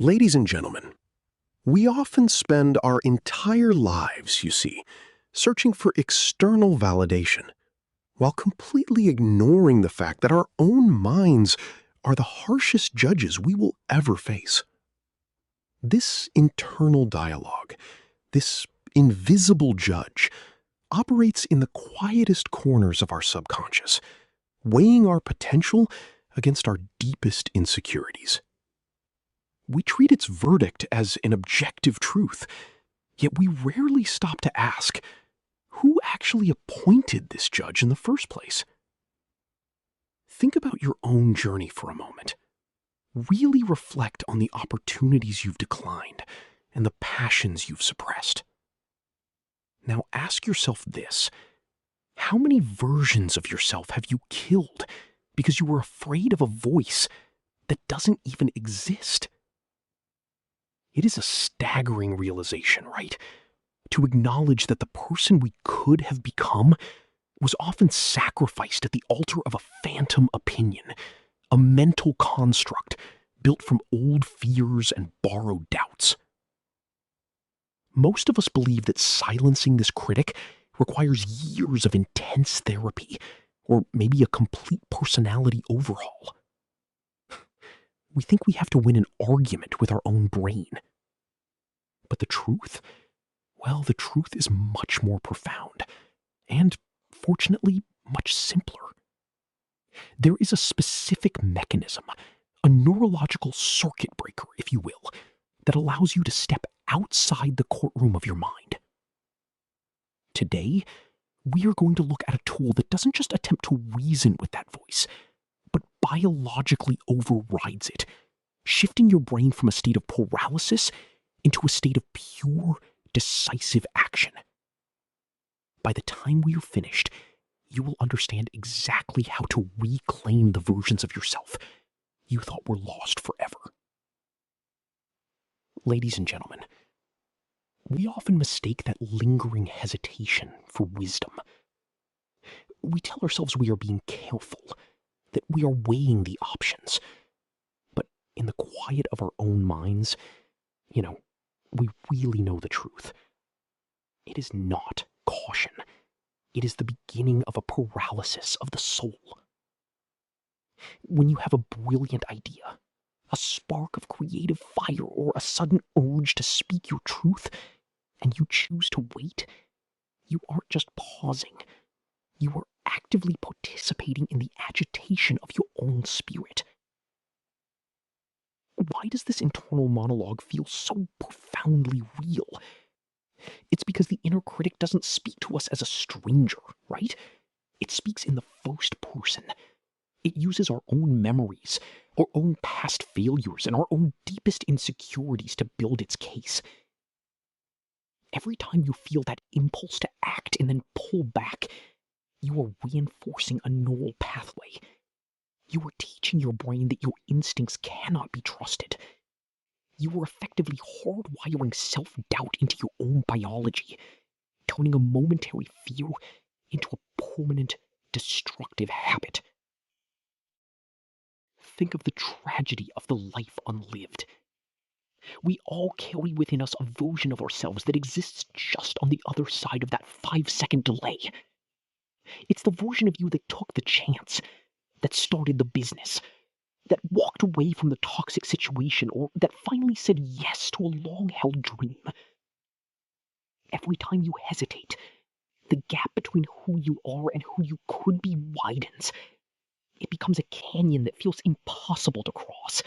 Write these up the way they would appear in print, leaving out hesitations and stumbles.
Ladies and gentlemen, we often spend our entire lives, you see, searching for external validation, while completely ignoring the fact that our own minds are the harshest judges we will ever face. This internal dialogue, this invisible judge, operates in the quietest corners of our subconscious, weighing our potential against our deepest insecurities. We treat its verdict as an objective truth, yet we rarely stop to ask, who actually appointed this judge in the first place? Think about your own journey for a moment. Really reflect on the opportunities you've declined and the passions you've suppressed. Now ask yourself this: how many versions of yourself have you killed because you were afraid of a voice that doesn't even exist? It is a staggering realization, right? To acknowledge that the person we could have become was often sacrificed at the altar of a phantom opinion, a mental construct built from old fears and borrowed doubts. Most of us believe that silencing this critic requires years of intense therapy, or maybe a complete personality overhaul. We think we have to win an argument with our own brain. But the truth? Well, the truth is much more profound, and fortunately, much simpler. There is a specific mechanism, a neurological circuit breaker, if you will, that allows you to step outside the courtroom of your mind. Today, we are going to look at a tool that doesn't just attempt to reason with that voice, but biologically overrides it, shifting your brain from a state of paralysis into a state of pure, decisive action. By the time we are finished, you will understand exactly how to reclaim the versions of yourself you thought were lost forever. Ladies and gentlemen, we often mistake that lingering hesitation for wisdom. We tell ourselves we are being careful, that we are weighing the options. But in the quiet of our own minds, we really know the truth. It is not caution. It is the beginning of a paralysis of the soul. When you have a brilliant idea, a spark of creative fire, or a sudden urge to speak your truth, and you choose to wait, you aren't just pausing. You are actively participating in the agitation of your own spirit. Why does this internal monologue feel so profoundly real? It's because the inner critic doesn't speak to us as a stranger, right? It speaks in the first person. It uses our own memories, our own past failures, and our own deepest insecurities to build its case. Every time you feel that impulse to act and then pull back, you are reinforcing a neural pathway. You are teaching your brain that your instincts cannot be trusted. You are effectively hardwiring self-doubt into your own biology, turning a momentary fear into a permanent, destructive habit. Think of the tragedy of the life unlived. We all carry within us a version of ourselves that exists just on the other side of that 5-second delay. It's the version of you that took the chance, that started the business, that walked away from the toxic situation, or that finally said yes to a long-held dream. Every time you hesitate, the gap between who you are and who you could be widens. It becomes a canyon that feels impossible to cross.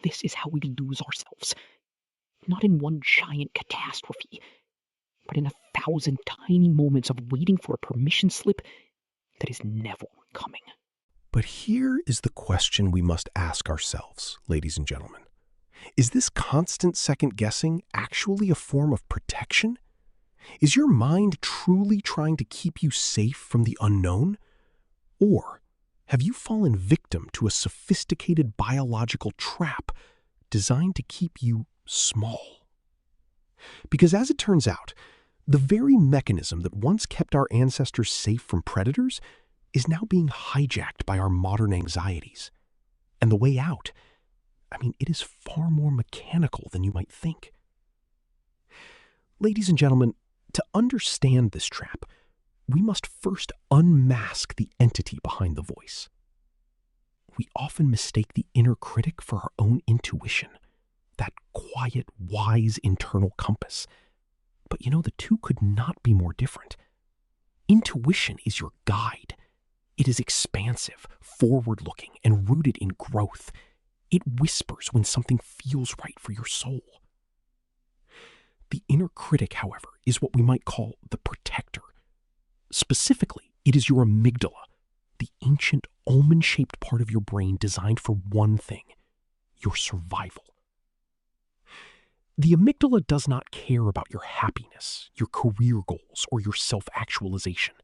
This is how we lose ourselves, not in one giant catastrophe, but in 1,000 tiny moments of waiting for a permission slip that is never coming. But here is the question we must ask ourselves, ladies and gentlemen. Is this constant second-guessing actually a form of protection? Is your mind truly trying to keep you safe from the unknown? Or have you fallen victim to a sophisticated biological trap designed to keep you small? Because as it turns out, the very mechanism that once kept our ancestors safe from predators is now being hijacked by our modern anxieties. And the way out, It is far more mechanical than you might think. Ladies and gentlemen, to understand this trap, we must first unmask the entity behind the voice. We often mistake the inner critic for our own intuition, that quiet, wise internal compass. But the two could not be more different. Intuition is your guide. It is expansive, forward-looking, and rooted in growth. It whispers when something feels right for your soul. The inner critic, however, is what we might call the protector. Specifically, it is your amygdala, the ancient almond-shaped part of your brain designed for one thing: your survival. The amygdala does not care about your happiness, your career goals, or your self-actualization.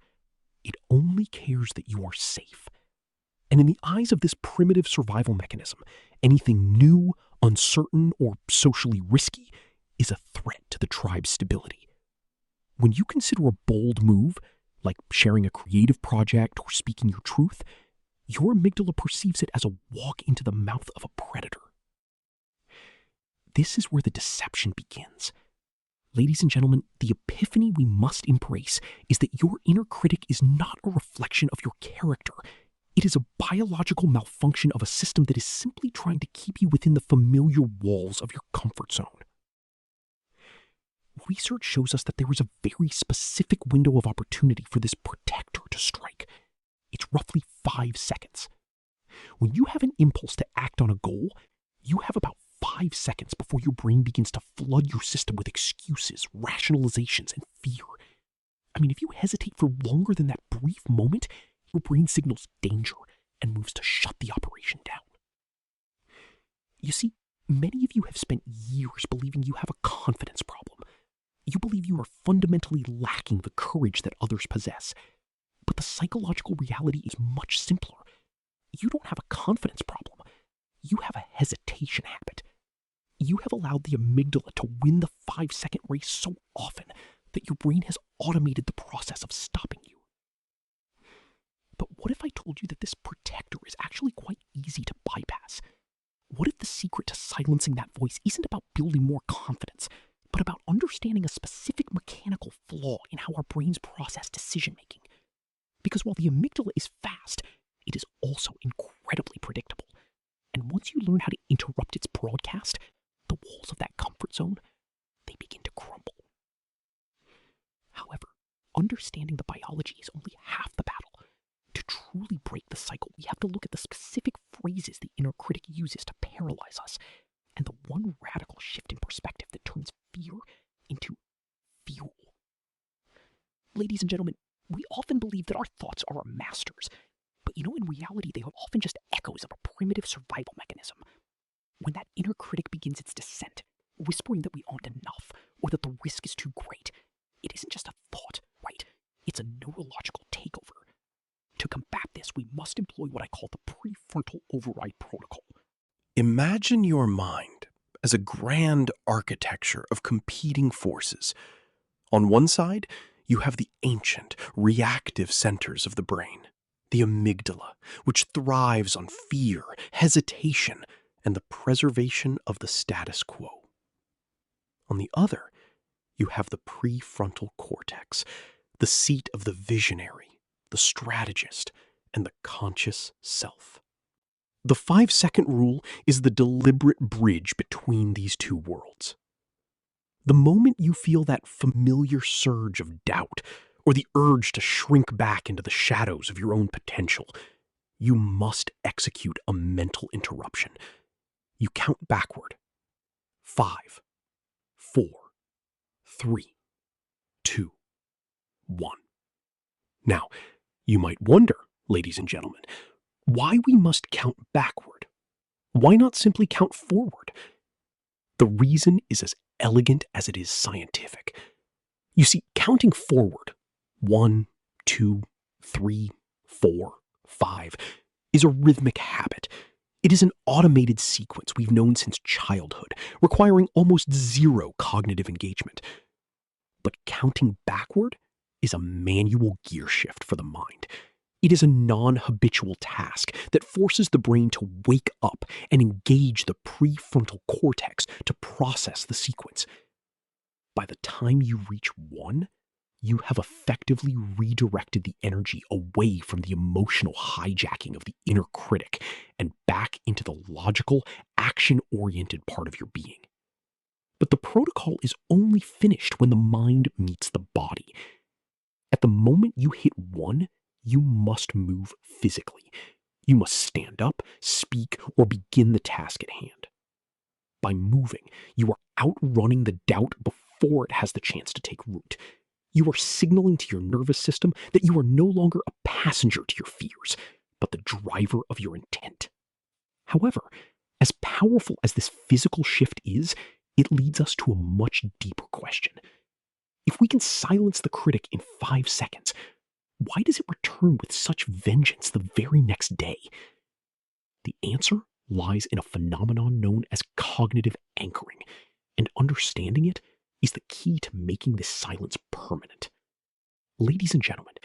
It only cares that you are safe. And in the eyes of this primitive survival mechanism, anything new, uncertain, or socially risky is a threat to the tribe's stability. When you consider a bold move, like sharing a creative project or speaking your truth, your amygdala perceives it as a walk into the mouth of a predator. This is where the deception begins. Ladies and gentlemen, the epiphany we must embrace is that your inner critic is not a reflection of your character. It is a biological malfunction of a system that is simply trying to keep you within the familiar walls of your comfort zone. Research shows us that there is a very specific window of opportunity for this protector to strike. It's roughly 5 seconds. When you have an impulse to act on a goal, you have about 5 seconds before your brain begins to flood your system with excuses, rationalizations, and fear. If you hesitate for longer than that brief moment, your brain signals danger and moves to shut the operation down. You see, many of you have spent years believing you have a confidence problem. You believe you are fundamentally lacking the courage that others possess. But the psychological reality is much simpler. You don't have a confidence problem. You have a hesitation habit. You have allowed the amygdala to win the 5-second race so often that your brain has automated the process of stopping you. But what if I told you that this protector is actually quite easy to bypass? What if the secret to silencing that voice isn't about building more confidence, but about understanding a specific mechanical flaw in how our brains process decision-making? Because while the amygdala is fast, it is also incredibly predictable. And once you learn how to interrupt its broadcast, the walls of that comfort zone, they begin to crumble. However, understanding the biology is only half the battle. To truly break the cycle, we have to look at the specific phrases the inner critic uses to paralyze us, and the one radical shift in perspective that turns fear into fuel. Ladies and gentlemen, we often believe that our thoughts are our masters, but in reality, they are often just echoes of a primitive survival mechanism. When that inner critic begins its descent, whispering that we aren't enough or that the risk is too great, it isn't just a thought, right? It's a neurological takeover. To combat this, we must employ what I call the prefrontal override protocol. Imagine your mind as a grand architecture of competing forces. On one side, you have the ancient, reactive centers of the brain, the amygdala, which thrives on fear, hesitation, and the preservation of the status quo. On the other, you have the prefrontal cortex, the seat of the visionary, the strategist, and the conscious self. The 5-second rule is the deliberate bridge between these two worlds. The moment you feel that familiar surge of doubt, or the urge to shrink back into the shadows of your own potential, you must execute a mental interruption. You count backward. 5, 4, 3, 2, 1. Now, you might wonder, ladies and gentlemen, why we must count backward. Why not simply count forward? The reason is as elegant as it is scientific. You see, counting forward, 1, 2, 3, 4, 5, is a rhythmic habit. It is an automated sequence we've known since childhood, requiring almost zero cognitive engagement. But counting backward is a manual gear shift for the mind. It is a non-habitual task that forces the brain to wake up and engage the prefrontal cortex to process the sequence. By the time you reach 1, you have effectively redirected the energy away from the emotional hijacking of the inner critic and back into the logical, action-oriented part of your being. But the protocol is only finished when the mind meets the body. At the moment you hit 1, you must move physically. You must stand up, speak, or begin the task at hand. By moving, you are outrunning the doubt before it has the chance to take root. You are signaling to your nervous system that you are no longer a passenger to your fears, but the driver of your intent. However, as powerful as this physical shift is, it leads us to a much deeper question. If we can silence the critic in 5 seconds, why does it return with such vengeance the very next day? The answer lies in a phenomenon known as cognitive anchoring, and understanding it is the key to making this silence permanent. Ladies and gentlemen,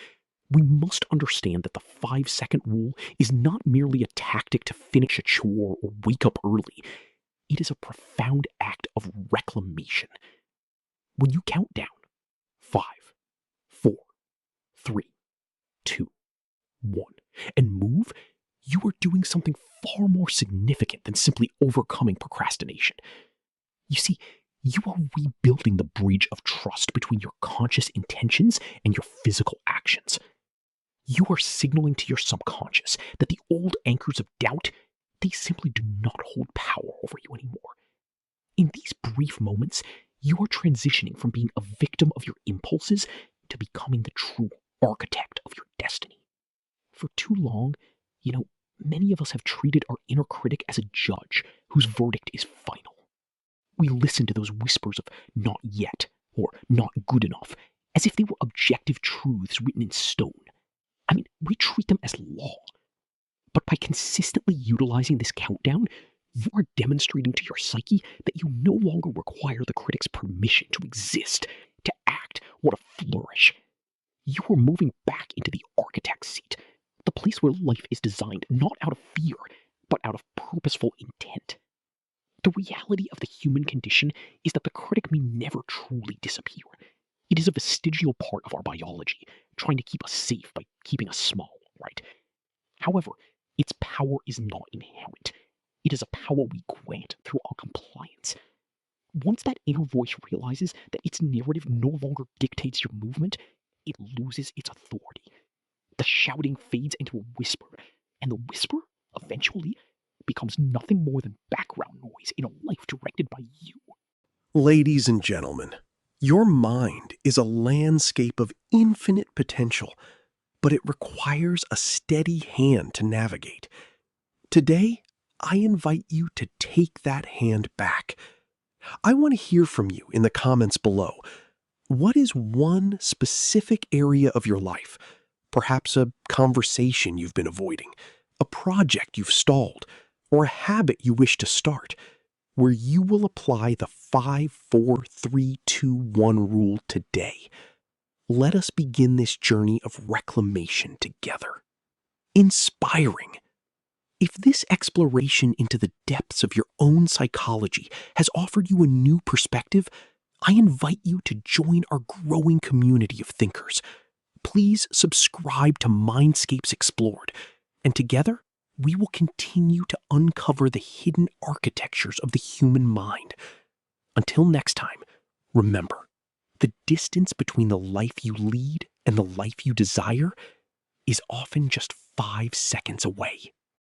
we must understand that the 5-second rule is not merely a tactic to finish a chore or wake up early. It is a profound act of reclamation. When you count down 5, 4, 3, 2, 1, and move, you are doing something far more significant than simply overcoming procrastination. You see, you are rebuilding the bridge of trust between your conscious intentions and your physical actions. You are signaling to your subconscious that the old anchors of doubt, they simply do not hold power over you anymore. In these brief moments, you are transitioning from being a victim of your impulses to becoming the true architect of your destiny. For too long, many of us have treated our inner critic as a judge whose verdict is final. We listen to those whispers of not yet or not good enough as if they were objective truths written in stone. We treat them as law. But by consistently utilizing this countdown, you are demonstrating to your psyche that you no longer require the critic's permission to exist, to act, or to flourish. You are moving back into the architect's seat, the place where life is designed not out of fear, but out of purposeful intent. The reality of the human condition is that the critic may never truly disappear. It is a vestigial part of our biology, trying to keep us safe by keeping us small, right? However, its power is not inherent. It is a power we grant through our compliance. Once that inner voice realizes that its narrative no longer dictates your movement, it loses its authority. The shouting fades into a whisper, and the whisper, eventually, becomes nothing more than background noise in a life directed by you. Ladies and gentlemen, your mind is a landscape of infinite potential, but it requires a steady hand to navigate. Today, I invite you to take that hand back. I want to hear from you in the comments below. What is one specific area of your life, perhaps a conversation you've been avoiding, a project you've stalled, or a habit you wish to start, where you will apply the 5, 4, 3, 2, 1 rule today? Let us begin this journey of reclamation together. Inspiring. If this exploration into the depths of your own psychology has offered you a new perspective, I invite you to join our growing community of thinkers. Please subscribe to Mindscapes Explored, and together, we will continue to uncover the hidden architectures of the human mind. Until next time, remember, the distance between the life you lead and the life you desire is often just 5 seconds away.